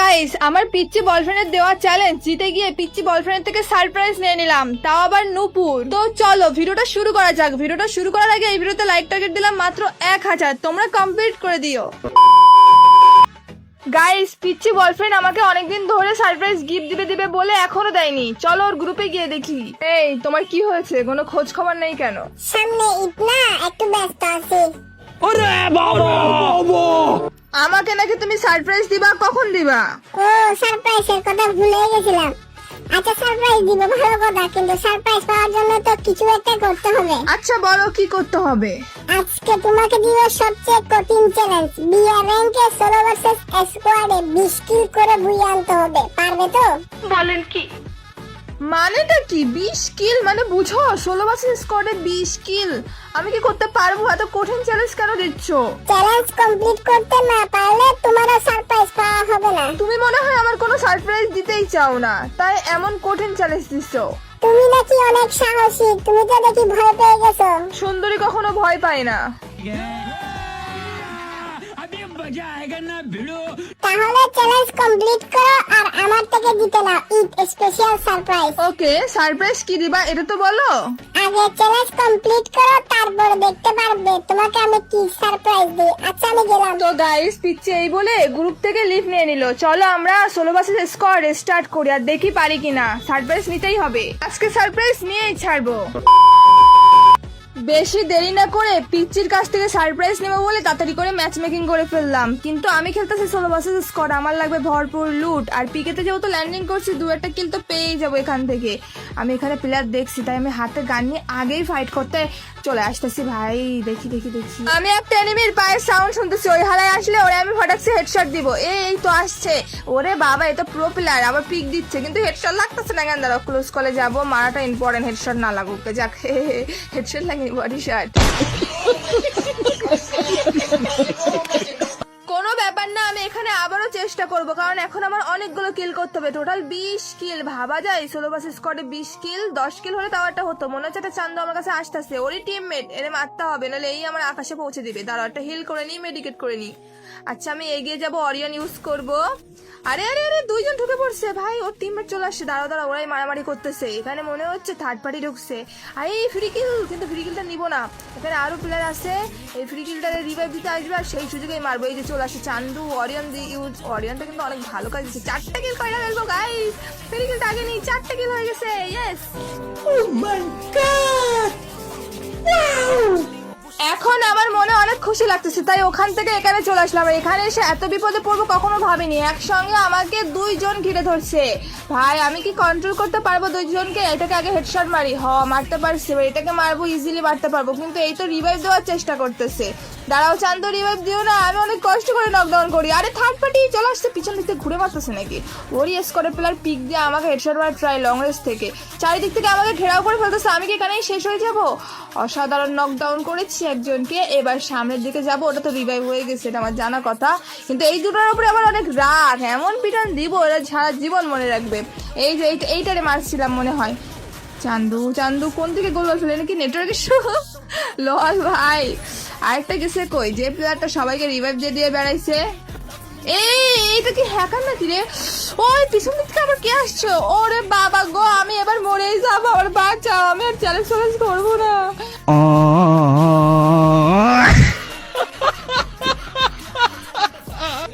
Guys, আমার পিচ্চি বয়ফ্রেন্ডের দেওয়া চ্যালেঞ্জ জিতে গিয়ে পিচ্চি বয়ফ্রেন্ড থেকে সারপ্রাইজ নিয়ে নিলাম, তাও আবার নূপুর। তো চলো ভিডিওটা শুরু করা যাক। ভিডিওটা শুরু করার আগে এই ভিডিওতে লাইক টার্গেট দিলাম মাত্র 1000, তোমরা কমপ্লিট করে দিও। গাইস, পিচ্চি বয়ফ্রেন্ড আমাকে অনেকদিন ধরে সারপ্রাইজ গিফট দিবে বলে এখনো দেয়নি। চলো ওর গ্রুপে গিয়ে দেখি। এই, তোমার কি হয়েছে? কোনো খোঁজ খবর নেই কেন? সামনে ঈদ না, একটু ব্যস্ত আছি। আমাকে নাকি তুমি সারপ্রাইজ দিবা, কখন দিবা? ও, সারপ্রাইজের কথা ভুলে গেছিলাম। আচ্ছা, সারপ্রাইজ দিব ভালো কথা, কিন্তু সারপ্রাইজ পাওয়ার জন্য তো কিছু একটা করতে হবে। আচ্ছা বলো, কি করতে হবে? আজকে তোমাকে দিব সবচেয়ে কঠিন চ্যালেঞ্জ। বিয়ে র্যাঙ্কে 16 ভার্সেস স্কোয়াডে 20 কিল করে বুইয়ে আনতে হবে। পারবে তো? বলেন কি? মানেটা কি 20 কিল? মানে বুঝো 16 ভার্সেস স্কোয়াডে 20 কিল আমি কি করতে পারবো? এত কঠিন চ্যালেঞ্জ কেন দিচ্ছ? চ্যালেঞ্জ কমপ্লিট করতে না পারলে তোমারও সারপ্রাইজ পাওয়া হবে না। তুমি মনে হয় আমার কোনো সারপ্রাইজ দিতেই চাও না, তাই এমন কঠিন চ্যালেঞ্জ দিচ্ছ। তুমি নাকি অনেক সাহসী, তুমি তো দেখি ভয় পেয়ে গেছো। সুন্দরী কখনো ভয় পায় না। তাহলে চ্যালেঞ্জ কমপ্লিট করো আর আমার থেকে জিতে নাও ঈদ স্পেশাল সারপ্রাইজ। ওকে, সারপ্রাইজ কি দিবা এটা তো বলো। আগে চ্যালেঞ্জ কমপ্লিট করো, তারপর দেখতে পারবে তোমাকে আমি কি সারপ্রাইজ দিই। আচ্ছা, আমি গেলাম। তো গাইস, পিচ্ছি এই বলে গ্রুপ থেকে লিভ নিয়ে নিল। চলো আমরা 16 ভার্সেস স্কোয়াড স্টার্ট করি আর দেখি পারি কিনা। সারপ্রাইজ নিতেই হবে, আজকে সারপ্রাইজ নিয়েই ছাড়বো। বেশি দেরি না করে পিচ্চির কাছ থেকে সারপ্রাইজ নেবো বলে তাড়াতাড়ি করে ম্যাচ মেকিং করে ফেললাম। কিন্তু আমি খেলতেছি 16 ভার্সেস স্কোয়াড, আমার লাগবে ভরপুর লুট। আর পিকেতে যেহেতু ল্যান্ডিং করছি, 2-1 কিল তো পেয়েই যাবো এখান থেকে। আমি এখানে প্লেয়ার দেখছি, তাই আমি হাতে গান নিয়ে আগেই ফাইট করতে চলে আসতেছি। ভাই দেখি দেখি দেখি, আমি একটা এনিমির পায়ের সাউন্ড শুনতেছি। ওই হালায় আসলে ওরে আমি ফটাকছে হেডশট দিব। এই তো আসছে। ওরে বাবা, এটা প্রো প্লেয়ার, আবার পিক দিচ্ছে কিন্তু হেডশট লাগতেছে না কেন? দাঁড়াও, ক্লোজ কলে যাবো, মারাটা ইম্পর্টেন্ট, হেডশট না লাগুক। যাক, হেডশট লাগে বডি শট। কোনো ব্যাপার না, আমি এখানে আবারও চেষ্টা করব, কারণ এখন আমার অনেকগুলো কিল করতে হবে। টোটাল 20 কিল, ভাবা যায় 16 ভার্সেস স্কোয়াডে 20 কিল। 10 কিল হলে তাও একটা হতো। মনে হচ্ছে একটা চান্দু আমার কাছে আসতেছে, ওরই টিমমেট, এর মারতে হবে, নাহলে এই আমার আকাশে পৌঁছে দিবে। দাঁড়াও, একটা হিল করে নি, মেডিকেট করে নি। আচ্ছা, আমি এগিয়ে যাব, অরিয়ন ইউজ করব। আরে আরে আরে, দুইজন ঢুকে পড়ছে ভাই, ওর টিমমেট চলে আসছে। দাঁড়াও দাঁড়াও, ওরাই মারামারি করতেছে। এখানে মনে হচ্ছে থার্ড পার্টি ঢুকছে। আরে এই ফ্রি কিল, কিন্তু ফ্রি কিলটা নিবো না, এখানে আরো প্লেয়ার আছে। এই ফ্রি কিলটা রিভাইভ দিতে আসবে আর সেই সুযোগেই মারবো। এই যে চলে আসছে চান্দু, অরিয়ন দি ইউজ। অরিয়নটা কিন্তু অনেক ভালো কাজ দিচ্ছে। 4টা কিল কয়টা ফেলবো গাইস? ফ্রি কিলটা আগে নেই, 4টা কিল হয়ে গেছে। ইয়েস, ও মাই গড। এখন আমার মনে অনেক খুশি লাগতেছে, তাই ওখান থেকে এখানে চলে আসলাম। এখানে এসে এত বিপদে পড়বো কখনো ভাবিনি। একসঙ্গে আমাকে 2 জন ঘিরে ধরছে। ভাই আমি কি কন্ট্রোল করতে পারবো 2 জনকে? এটাকে আগে হেডশট মারি। মারতে পারছি, এটাকে মারবো, ইজিলি মারতে পারবো। কিন্তু এই তো রিভাইভ দেওয়ার চেষ্টা করতেছে। দাঁড়াও চান্দু, রিভাইভ দিও না, আমি অনেক কষ্ট করে নকডাউন করি। আরে থার্ড পার্টি চলে আসছে, পিছন দিক থেকে ঘুরে মারতেছে নাকি? ওরই স্কোয়াডের প্লেয়ার পিক দিয়ে আমাকে হেডশট মারা ট্রাই লং রেঞ্জ থেকে। চারিদিক থেকে আমাকে ঘেরাও করে ফেলতেছে। আমি কি এখানেই শেষ হয়ে যাব? অসাধারণ নকডাউন করেছি একজনকে। এবার সামনের দিকে যাব, ওটা তো রিভাইভ হয়ে গেছে, এটা আমার জানা কথা। কিন্তু এই দুটোর উপরে আমার অনেক রাগ, এমন পিটান দিব ওরা সারা জীবন মনে রাখবে। এই যে এইটারে মারছিলাম মনে হয়। চান্দু চান্দু কোন থেকে গোল ফেলে নাকি? Network issue. লল ভাই, আরেকটা গেছে কই? যে প্লেয়ারটা সবাইকে রিভাইভ দিয়ে দিয়ে বেড়াইছে। এইটা কি হ্যাকার নাকি রে? ওই পিছন দিক থেকে আবার কে আসছে? ওরে বাবা গো, আমি এবার মরেই যাবো। আমার বাঁচাও, আমি আর চ্যালেঞ্জ করবো না।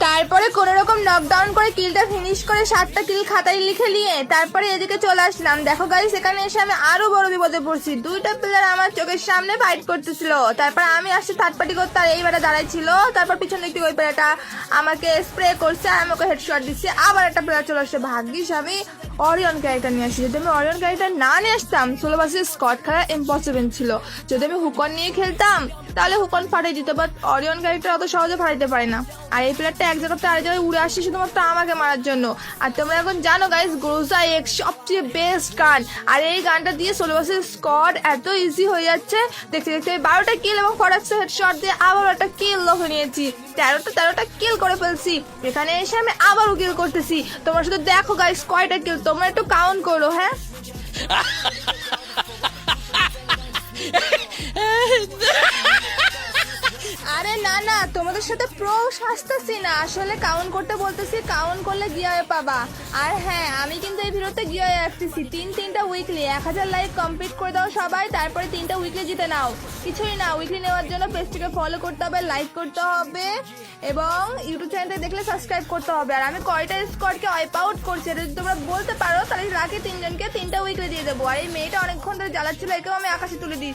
তারপরে কোন রকম নকডাউন করে কিলটা ফিনিশ করে 7টা কিল খাতায় লিখে নিয়ে তারপরে এদিকে চলে আসলাম। দেখো গাইস, এখানে এসে আমি আরো বড় বিপদে পড়ছি। 2টা প্লেয়ার আমার চোখের সামনে ফাইট করতেছিল। তারপর আমি আসছি থার্ড পার্টি করতে, আর এইবারে দাঁড়াইছিল। তারপর পিছন দিক থেকে ওই প্লেয়ারটা আমাকে স্প্রে করছে, আমি ওকে হেডশট দিচ্ছি। আবার একটা প্লেয়ার চলে আসছে। ভাগ্যিস আমি অরিয়ন ক্যারেক্টার নিয়ে আসছি। যদি আমি অরিয়ন ক্যারেক্টার না নিয়ে আসতাম, 16 ভার্সেস স্কোয়াড খেলা ইম্পসিবল ছিল। যদি আমি হুকন নিয়ে খেলতাম তাহলে হুকন ফাটাই দিত, বাট অরিয়ন ক্যারেক্টার অত সহজে ফাটাইতে পারে না। আর এই প্লেয়ারটা এক জায়গাতে আরেক জায়গায় উড়ে আসছে শুধুমাত্র আমাকে মারার জন্য। আর তোমরা এখন জানো গাইস, গ্রোজা এক্স সবচেয়ে বেস্ট গান। আর এই গানটা দিয়ে 16 ভার্সেস স্কোয়াড এত ইজি হয়ে যাচ্ছে। দেখতে দেখতে 12টা কিল এবং ফরাক্স হেডশট দিয়ে আবার একটা কিল লক্ষ্য নিয়েছি। 13টা কিল করে ফেলছি। এখানে এসে আমি আবারও কিল করতেছি। তোমরা শুধু দেখো গাইস কয়টা কিল, তোমরা একটু কাউন্ট করো। হ্যাঁ, আরে না না, তোমাদের সাথে প্রো সাজতেছি না, আসলে কাউন্ট করতে বলতেছি, কাউন্ট করলে গিয়ে পাবা। আর হ্যাঁ, আমি কিন্তু এই ভিডিওতে গিয়ে রাখতেছি তিনটা উইকলি 1000 লাইক কমপ্লিট করে দাও সবাই, তারপরে 3টা উইকলি জিতে নাও। কিছুই না, উইকলি নেওয়ার জন্য পেজটিকে ফলো করতে হবে, লাইক করতে হবে এবং ইউটিউব চ্যানেলটা দেখলে সাবস্ক্রাইব করতে হবে। আর আমি কয়টা স্কোয়াডকে ওয়াইপ আউট করছি এটা যদি তোমরা বলতে পারো তাহলে রাখি 3 জনকে 3টা উইকলি দিয়ে দেবো। আর এই মেয়েটা অনেকক্ষণ ধরে জ্বালাচ্ছিল, একেও আমি আকাশে তুলে দিই।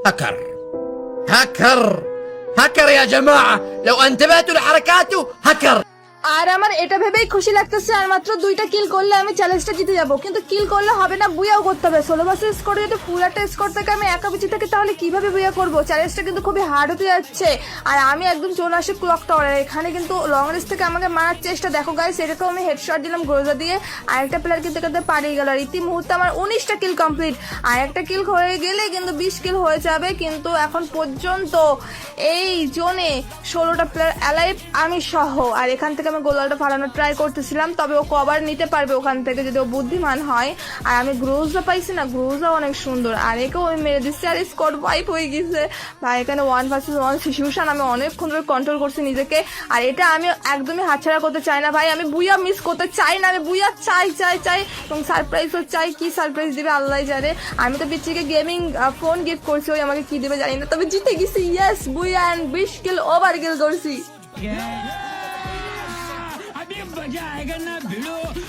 هكر هكر هكر يا جماعة لو انتبهتوا لحركاته هكر আর আমার এটা ভেবেই খুশি লাগতেছে আর মাত্র 2টা কিল করলে আমি চ্যালেঞ্জটা জিতে যাব। কিন্তু কিল করলে হবে না, বুয়াও করতে হবে। 16 ভার্সেস স্কোর যদি ফুল একটা স্কোর থেকে আমি একা বেঁচে থাকি তাহলে কিভাবে বুয়া করব? চ্যালেঞ্জটা কিন্তু খুবই হার্ড হতে যাচ্ছে। আর আমি একদম চলে আসি ক্লক টাওয়ারে, এখানে কিন্তু লং রেঞ্জ থেকে আমাকে মারার চেষ্টা, দেখো গাইস, এটাকেও আমি হেডশট দিলাম গ্রোজা দিয়ে। আরেকটা প্লেয়ার কিন্তু এটাতে পালিয়ে গেল। আর ইতিমুহূর্তে আমার 19টা কিল কমপ্লিট। আর একটা কিল হয়ে গেলে কিন্তু 20 কিল হয়ে যাবে। কিন্তু এখন পর্যন্ত এই জোনে 16টা প্লেয়ার অ্যালাইভ আমি সহ। আর এখান থেকে আমি গোলালটা ফালানোর ট্রাই করতেছিলাম, তবে ও কভার নিতে পারবে ওখান থেকে যদি ও বুদ্ধিমান হয়। আর আমি গ্রোজা পাইছি না, গ্রোজা অনেক সুন্দর। আর একেও আমি মেরে দিচ্ছি আর স্কোয়াড ওয়াইপ হয়ে গেছে ভাই। এখানে 1 ভার্সেস 1 সিচুয়েশন, আমি অনেকক্ষণ ধরে কন্ট্রোল করছি নিজেকে। আর এটা আমি একদমই হাতছাড়া করতে চাই না ভাই, আমি বুইয়া মিস করতে চাই না, আমি বুইয়া চাই চাই চাই এবং সারপ্রাইজও চাই। কি সারপ্রাইজ দিবে আল্লাহ জানে। আমি তো পিচ্চিকে গেমিং ফোন গিফট করছি, ওই আমাকে কি দিবে জানি না, তবে জিতে গেছি। Yes, booyah and 20 kill over kill করছি।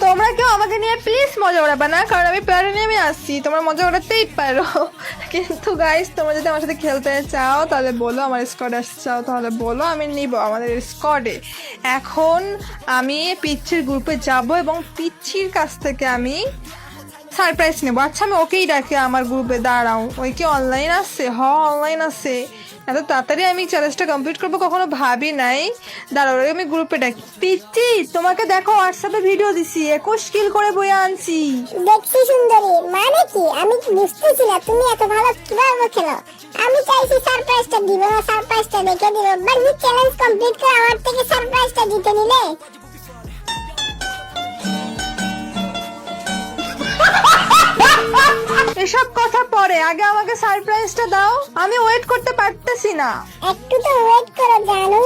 তোমরা কেউ আমাকে নিয়ে প্লিজ মজা উড়াবে না, কারণ আমি প্লেয়ারে নেমে আসছি, তোমরা মজা উড়াতেই পারো। কিন্তু গাইস, তোমরা যদি আমার সাথে খেলতে চাও তাহলে বলো, আমার স্কোয়াডে আসতে চাও তাহলে বলো, আমি নিব আমাদের স্কোয়াডে। এখন আমি পিচ্ছির গ্রুপে যাব এবং পিচ্ছির কাছ থেকে আমি সারপ্রাইজ নেবো। আচ্ছা, আমি ওকেই ডাকি আমার গ্রুপে, দাঁড়াও, ওই কি অনলাইন আছে? অনলাইন আছে। এত তাড়াতাড়ি আমি চ্যালেঞ্জটা কমপ্লিট করবো কখনো ভাবি নাই। দাঁড়াও, আমি গ্রুপে ডাকি। পিচ্ছি, তোমাকে দেখো হোয়াটসঅ্যাপে ভিডিও দিছি, 21 কিল করে বইয়া আনছি। দেখছি সুন্দরী, মানে কি আমি বুঝতেছি না তুমি এত ভালো কিভাবে খেলো। আমি চাইছি সারপ্রাইজটা দিব না, সারপ্রাইজটা দেখে দিব, বাট তুমি চ্যালেঞ্জ কমপ্লিট করে আমার থেকে সারপ্রাইজটা জিতে নিলে। এসব কথা পরে, আগে আমাকে সারপ্রাইজটা দাও, আমি ওয়েট করতে পারতেছি না। একটু তো ওয়েট করো জানু।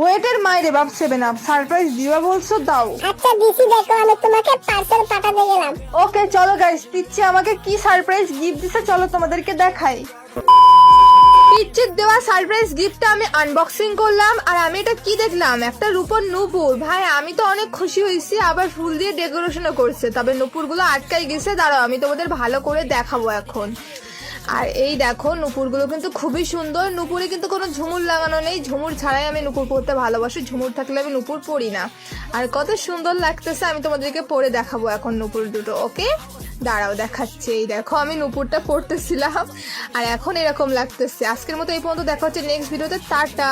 ওয়েটের মাইরে বাপ 7 আপ, সারপ্রাইজ দিবা বলছো, দাও। আচ্ছা দিছি, দেখো আমি তোমাকে পার্সেল পাঠাতে গেলাম। ওকে চলো গাইস, পিচ্ছি আমাকে কি সারপ্রাইজ গিফট দিছে চলো তোমাদেরকে দেখাই। পিচ্ছির দেওয়া সারপ্রাইজ গিফটটা আমি আনবক্সিং করলাম। আর আমি এটা কি দেখলাম, একটা রূপোর নুপুর। ভাই আমি তো অনেক খুশি হয়েছি, আবার ফুল দিয়ে ডেকোরেশনও করছে, তবে নুপুরগুলো আটকাই গেছে। দাঁড়াও, আমি তোমাদের ভালো করে দেখাবো এখন। আর এই দেখো, নুপুরগুলো কিন্তু খুবই সুন্দর। নুপুরে কিন্তু কোনো ঝুমুর লাগানো নেই, ঝুমুর ছাড়াই আমি নুপুর পরতে ভালোবাসি, ঝুমুর থাকলে আমি নুপুর পরি না। আর কত সুন্দর লাগতেছে, আমি তোমাদেরকে পরে দেখাবো এখন নুপুর দুটো। ওকে দাঁড়াও দেখাচ্ছি। এই দেখো, আমি নুপুরটা পরতেছিলাম আর এখন এরকম লাগতেছে। আজকের মতো এই পর্যন্ত, দেখা হচ্ছে নেক্সট ভিডিওতে। টাটা।